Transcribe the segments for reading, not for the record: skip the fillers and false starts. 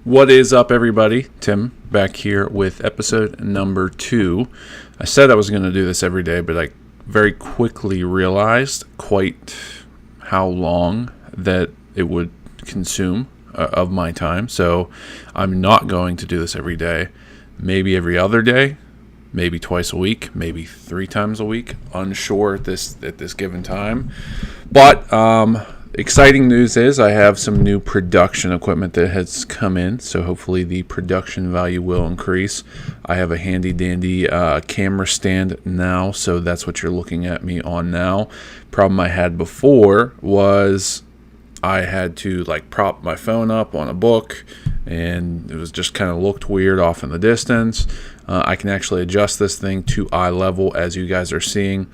What is up, everybody? Tim back here with episode number 2. I said I was going to do this every day, but I very quickly realized quite how long that it would consume of my time. So I'm not going to do this every day. Maybe every other day, maybe twice a week, maybe 3 times a week. Unsure at this given time. But exciting news is I have some new production equipment that has come in, so hopefully the production value will increase. I have a handy dandy camera stand now, so that's what you're looking at me on now. Problem I had before was I had to prop my phone up on a book, and it was just kind of looked weird off in the distance. I can actually adjust this thing to eye level, as you guys are seeing.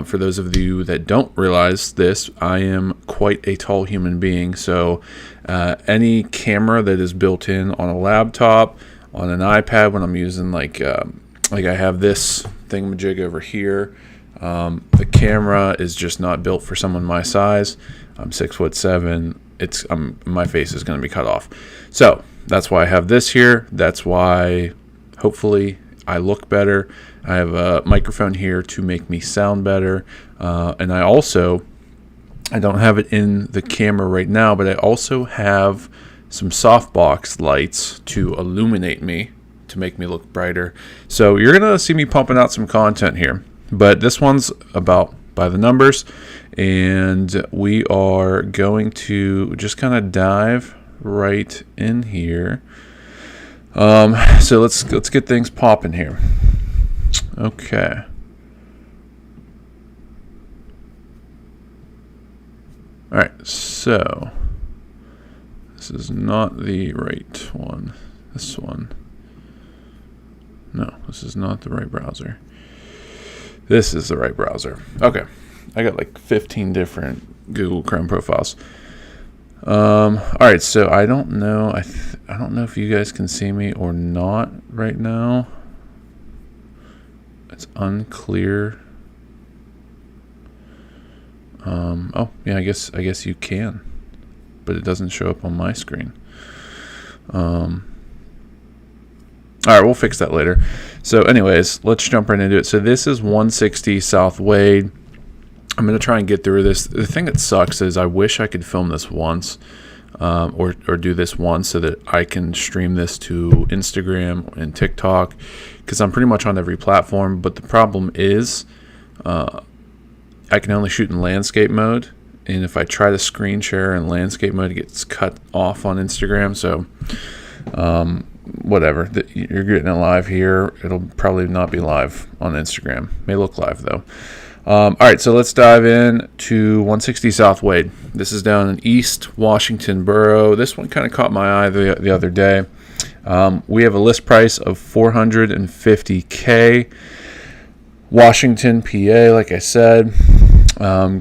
For those of you that don't realize this, I am quite a tall human being, so any camera that is built in on a laptop, on an iPad, when I'm using like I have this thingamajig over here, the camera is just not built for someone my size. I'm 6'7". My face is going to be cut off, so that's why I have this here. That's why hopefully I look better. I have a microphone here to make me sound better. And I don't have it in the camera right now, but I also have some softbox lights to illuminate me, to make me look brighter. So you're going to see me pumping out some content here. But this one's about by the numbers. And we are going to just kind of dive right in here. So let's get things popping here. Okay. All right, so this is not the right one. This one. No, this is not the right browser. This is the right browser. Okay. I got 15 different Google Chrome profiles. All right, so I don't know. I don't know if you guys can see me or not right now. It's unclear. Oh yeah, I guess you can, but it doesn't show up on my screen. All right, we'll fix that later. So, anyways, let's jump right into it. So this is 160 South Wade. I'm going to try and get through this. The thing that sucks is I wish I could film this once or do this once so that I can stream this to Instagram and TikTok, because I'm pretty much on every platform. But the problem is I can only shoot in landscape mode. And if I try to screen share in landscape mode, it gets cut off on Instagram. So whatever. You're getting it live here. It'll probably not be live on Instagram. May look live, though. All right, so let's dive in to 160 South Wade. This is down in East Washington Borough. This one kind of caught my eye the other day. We have a list price of $450K. Washington, PA, like I said.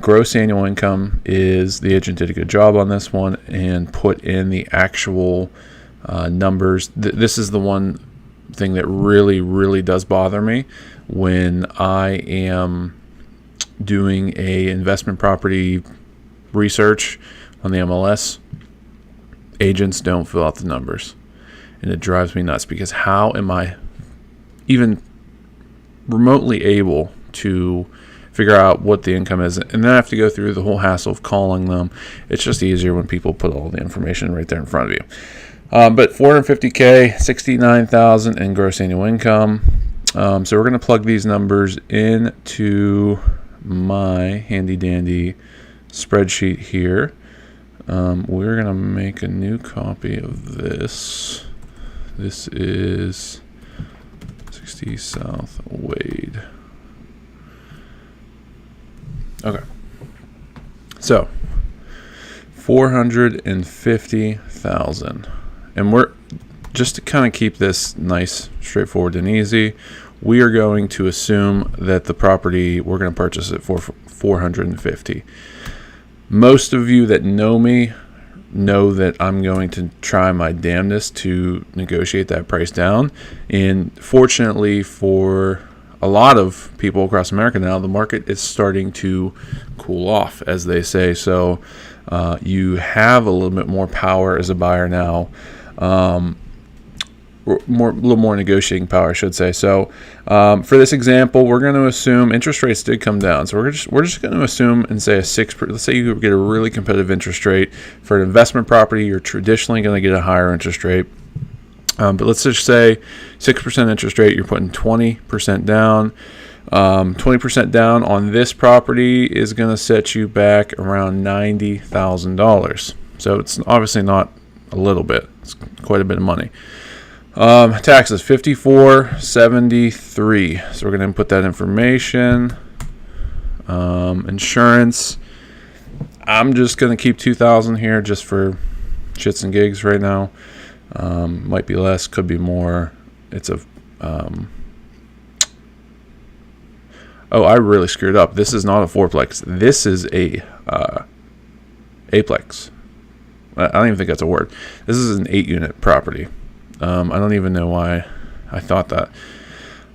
Gross annual income is, the agent did a good job on this one and put in the actual numbers. This is the one thing that really, really does bother me when I am doing a investment property research on the MLS. Agents don't fill out the numbers, and it drives me nuts, because how am I even remotely able to figure out what the income is? And then I have to go through the whole hassle of calling them. It's just easier when people put all the information right there in front of you. But 450K, 69,000 in gross annual income. So we're going to plug these numbers into my handy dandy spreadsheet here. We're going to make a new copy of this. This is 60 South Wade. Okay. So 450,000. And we're just to kind of keep this nice, straightforward, and easy, we are going to assume that the property we're going to purchase it for 450. Most of you that know me know that I'm going to try my damnedest to negotiate that price down. And fortunately for a lot of people across America now, the market is starting to cool off, as they say. So you have a little bit more power as a buyer now. A little more negotiating power, I should say. So for this example, we're going to assume interest rates did come down. So we're just going to assume and say let's say you get a really competitive interest rate for an investment property. You're traditionally going to get a higher interest rate. But let's just say 6% interest rate. You're putting 20% down. 20% down on this property is going to set you back around $90,000. So it's obviously not a little bit. It's quite a bit of money. Taxes, $54.73. So we're going to input that information. Insurance, I'm just going to keep $2,000 here just for shits and gigs right now. Might be less, could be more. It's a I really screwed up. This is not a fourplex. This is a aplex. I don't even think that's a word. This is an 8-unit property. I don't even know why I thought that.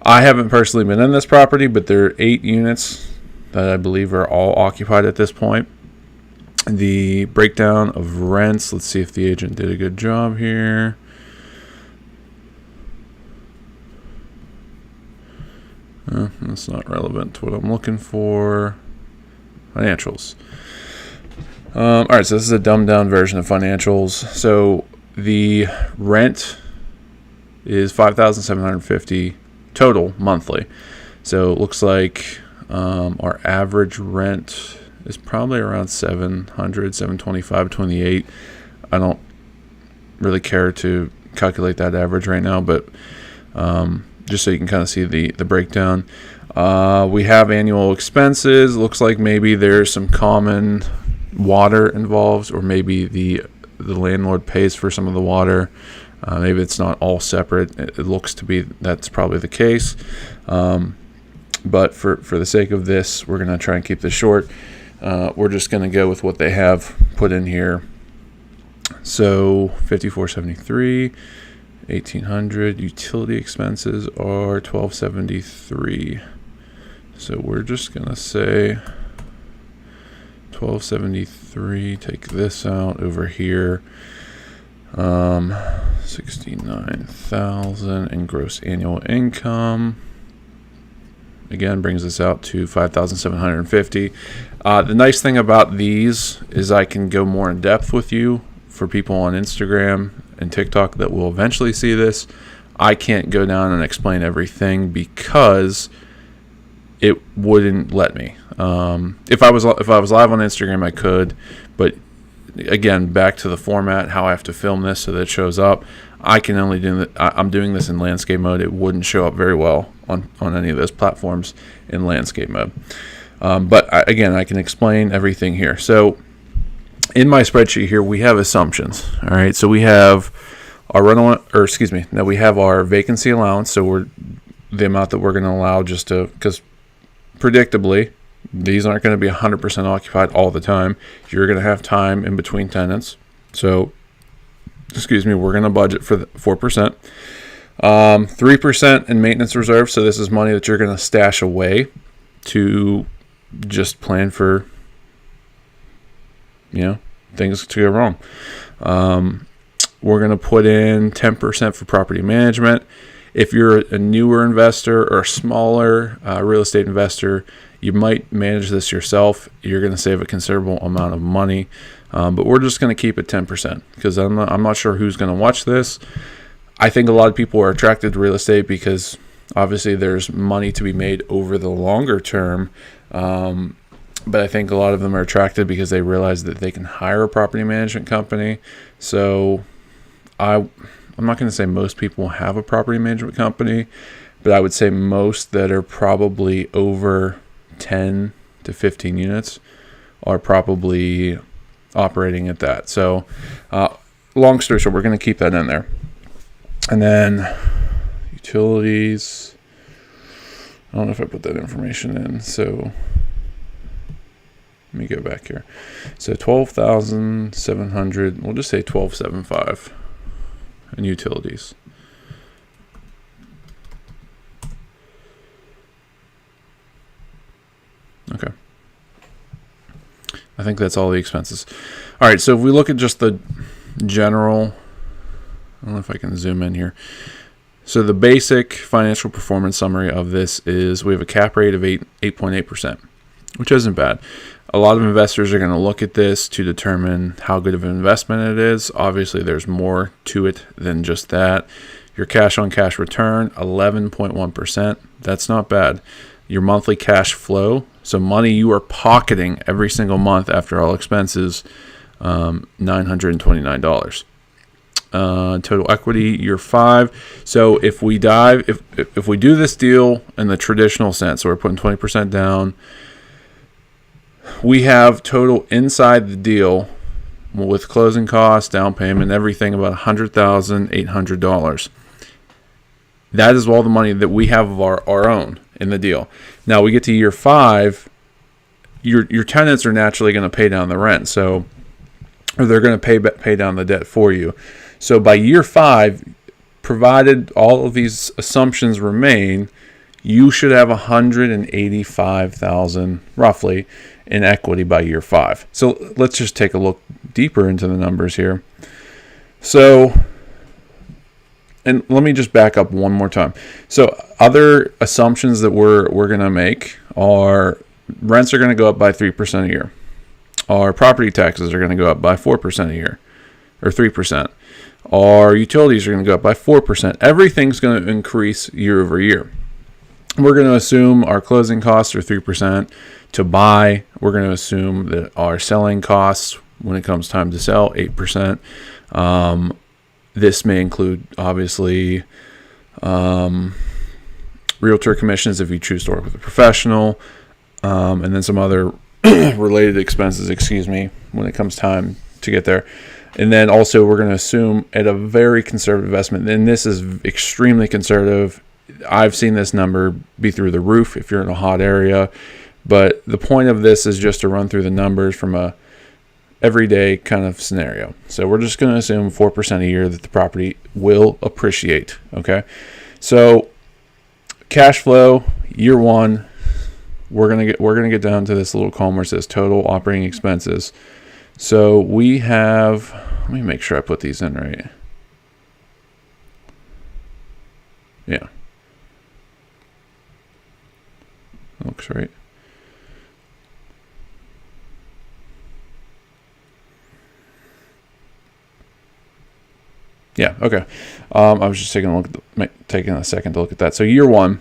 I haven't personally been in this property, but there are 8 units that I believe are all occupied at this point. The breakdown of rents, let's see if the agent did a good job here. That's not relevant to what I'm looking for. Financials. All right, so this is a dumbed down version of financials. So the rent is $5,750 total monthly. So it looks like our average rent is probably around $700, $725 between the 8. I don't really care to calculate that average right now, but just so you can kind of see the breakdown. We have annual expenses. Looks like maybe there's some common water involved, or maybe the landlord pays for some of the water. Maybe it's not all separate. It looks to be that's probably the case. But for the sake of this, we're going to try and keep this short. We're just going to go with what they have put in here. So $54.73, $1,800. Utility expenses are $1,273. So we're just going to say $1,273. Take this out over here. 69,000 in gross annual income. Again, brings us out to 5,750. The nice thing about these is I can go more in depth with you. For people on Instagram and TikTok that will eventually see this, I can't go down and explain everything because it wouldn't let me. If I was live on Instagram, I could, but again, back to the format, how I have to film this so that it shows up. I can only do that. I'm doing this in landscape mode. It wouldn't show up very well on any of those platforms in landscape mode. But again, I can explain everything here. So in my spreadsheet here, we have assumptions. All right. So we have our we have our vacancy allowance. So the amount that we're going to allow because predictably, these aren't going to be 100% occupied all the time. You're going to have time in between tenants. So, we're going to budget for 4%. 3% in maintenance reserve. So this is money that you're going to stash away to just plan for, things to go wrong. We're going to put in 10% for property management. If you're a newer investor or a smaller real estate investor, you might manage this yourself. You're going to save a considerable amount of money, but we're just going to keep it 10% because I'm not sure who's going to watch this. I think a lot of people are attracted to real estate because obviously there's money to be made over the longer term, but I think a lot of them are attracted because they realize that they can hire a property management company. So I'm not going to say most people have a property management company, but I would say most that are probably over 10 to 15 units are probably operating at that. So long story short, we're going to keep that in there. And then utilities, I don't know if I put that information in. So let me go back here. So 12,700, we'll just say 12,755 in utilities. Okay. I think that's all the expenses. All right, so if we look at just the general, I don't know if I can zoom in here. So the basic financial performance summary of this is we have a cap rate of 8.8%, which isn't bad. A lot of investors are going to look at this to determine how good of an investment it is. Obviously, there's more to it than just that. Your cash on cash return, 11.1%. That's not bad. Your monthly cash flow, so money you are pocketing every single month after all expenses, $929. Total equity, year 5. So if we if we do this deal in the traditional sense, so we're putting 20% down, we have total inside the deal with closing costs, down payment, everything about $100,800. That is all the money that we have of our own in the deal. Now we get to year 5, your tenants are naturally going to pay down the rent, or they're going to pay down the debt for you. So by year 5, provided all of these assumptions remain, you should have $185,000 roughly in equity by year 5. So let's just take a look deeper into the numbers here. So, and let me just back up one more time. So other assumptions that we're going to make are rents are going to go up by 3% a year. Our property taxes are going to go up by 4% a year, or 3%. Our utilities are going to go up by 4%. Everything's going to increase year over year. We're going to assume our closing costs are 3% to buy. We're going to assume that our selling costs, when it comes time to sell, 8%. This may include, obviously, realtor commissions if you choose to work with a professional, and then some other related expenses, when it comes time to get there. And then also we're going to assume at a very conservative investment, and this is extremely conservative. I've seen this number be through the roof if you're in a hot area, but the point of this is just to run through the numbers from a everyday kind of scenario. So we're just going to assume 4% a year that the property will appreciate. Okay, so cash flow year 1, we're gonna get down to this little column where it says total operating expenses. So we have, let me make sure I put these in right. Yeah, looks right. Yeah, okay. I was just taking a second to look at that. So year 1,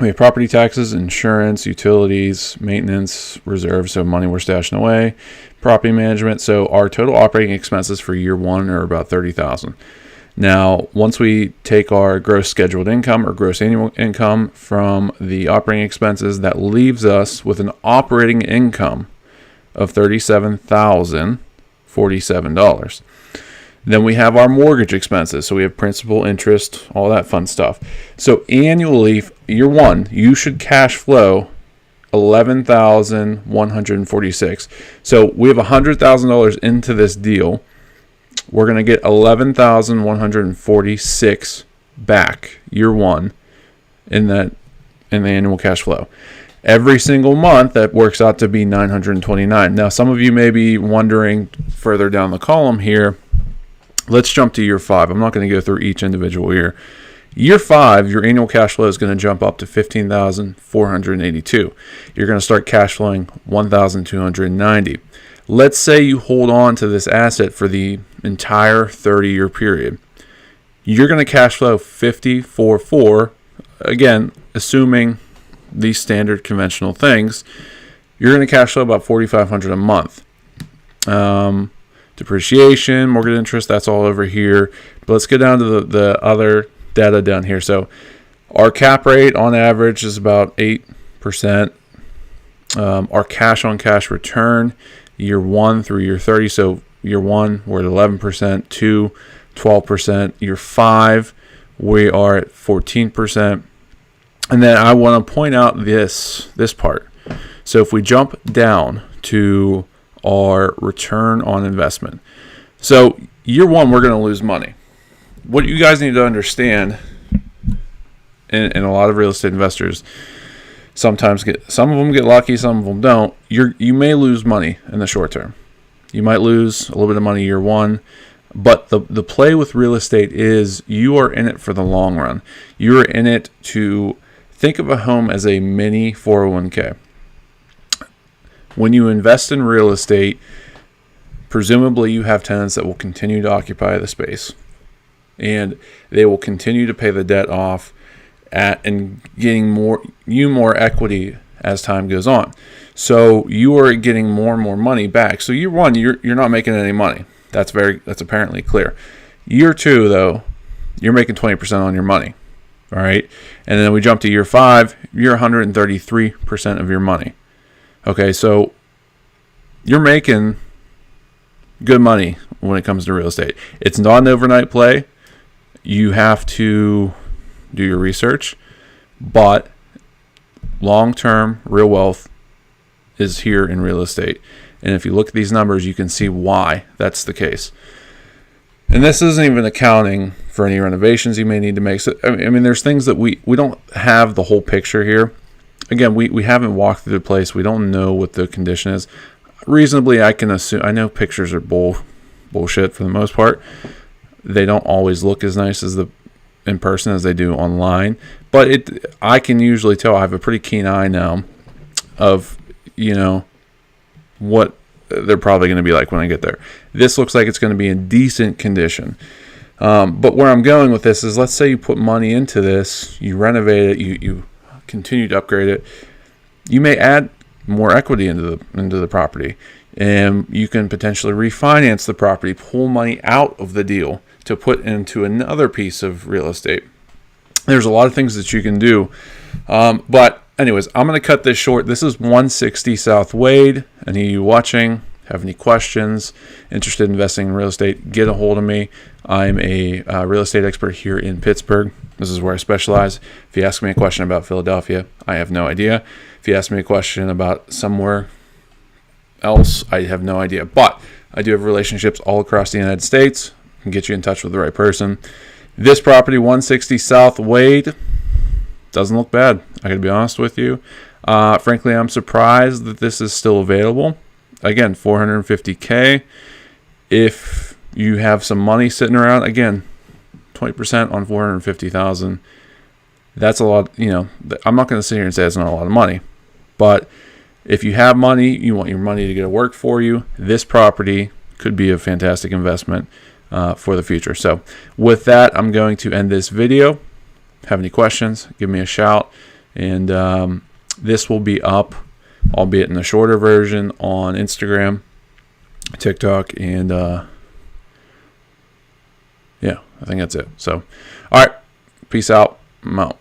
we have property taxes, insurance, utilities, maintenance, reserves, so money we're stashing away, property management. So our total operating expenses for year 1 are about $30,000. Now, once we take our gross scheduled income or gross annual income from the operating expenses, that leaves us with an operating income of $37,047. Then we have our mortgage expenses. So we have principal, interest, all that fun stuff. So annually, year 1, you should cash flow $11,146. So we have $100,000 into this deal. We're going to get $11,146 back year 1 in the annual cash flow. Every single month, that works out to be $929. Now, some of you may be wondering further down the column here. Let's jump to year 5. I'm not going to go through each individual year. Year 5, your annual cash flow is going to jump up to $15,482. You're going to start cash flowing $1,290. Let's say you hold on to this asset for the entire 30-year period. You're going to cash flow $54,400. Again, assuming these standard conventional things, you're going to cash flow about $4,500 a month. Depreciation, mortgage interest, that's all over here. But let's get down to the other data down here. So our cap rate on average is about 8%. Our cash on cash return, year 1 through year 30. So year 1, we're at 11%, 2, 12%. Year 5, we are at 14%. And then I want to point out this part. So if we jump down to our return on investment. So year 1, we're going to lose money. What you guys need to understand, and a lot of real estate investors sometimes some of them get lucky, some of them don't. You may lose money in the short term. You might lose a little bit of money year 1, but the play with real estate is you are in it for the long run. You're in it to think of a home as a mini 401k. When you invest in real estate, presumably you have tenants that will continue to occupy the space, and they will continue to pay the debt off and getting more equity as time goes on. So you are getting more and more money back. So year 1, you're not making any money. That's apparently clear. Year 2, though, you're making 20% on your money. All right, and then we jump to year 5. You're 133% of your money. Okay, so you're making good money when it comes to real estate. It's not an overnight play. You have to do your research, but long-term real wealth is here in real estate. And if you look at these numbers, you can see why that's the case. And this isn't even accounting for any renovations you may need to make. So, I mean, there's things that we don't have the whole picture here. Again, we haven't walked through the place. We don't know what the condition is. Reasonably, I can assume. I know pictures are bullshit for the most part. They don't always look as nice as in person as they do online. But I can usually tell. I have a pretty keen eye now of, what they're probably going to be like when I get there. This looks like it's going to be in decent condition. But where I'm going with this is, let's say you put money into this, you renovate it, you continue to upgrade it. You may add more equity into the property, and you can potentially refinance the property, pull money out of the deal to put into another piece of real estate. There's a lot of things that you can do. But anyways, I'm going to cut this short. This is 160 South Wade. Any of you watching have any questions, interested in investing in real estate, get a hold of me. I'm a real estate expert here in Pittsburgh. This is where I specialize. If you ask me a question about Philadelphia, I have no idea. If you ask me a question about somewhere else, I have no idea. But I do have relationships all across the United States. I can get you in touch with the right person. This property, 160 South Wade, doesn't look bad. I gotta be honest with you. Frankly, I'm surprised that this is still available. Again, $450K. If you have some money sitting around, again, 20% on $450,000. That's a lot. I'm not going to sit here and say it's not a lot of money, but if you have money, you want your money to go to work for you, this property could be a fantastic investment for the future. So with that, I'm going to end this video. Have any questions, give me a shout. And this will be up, albeit in a shorter version, on Instagram, TikTok, and yeah, I think that's it. So, all right, peace out. I'm out.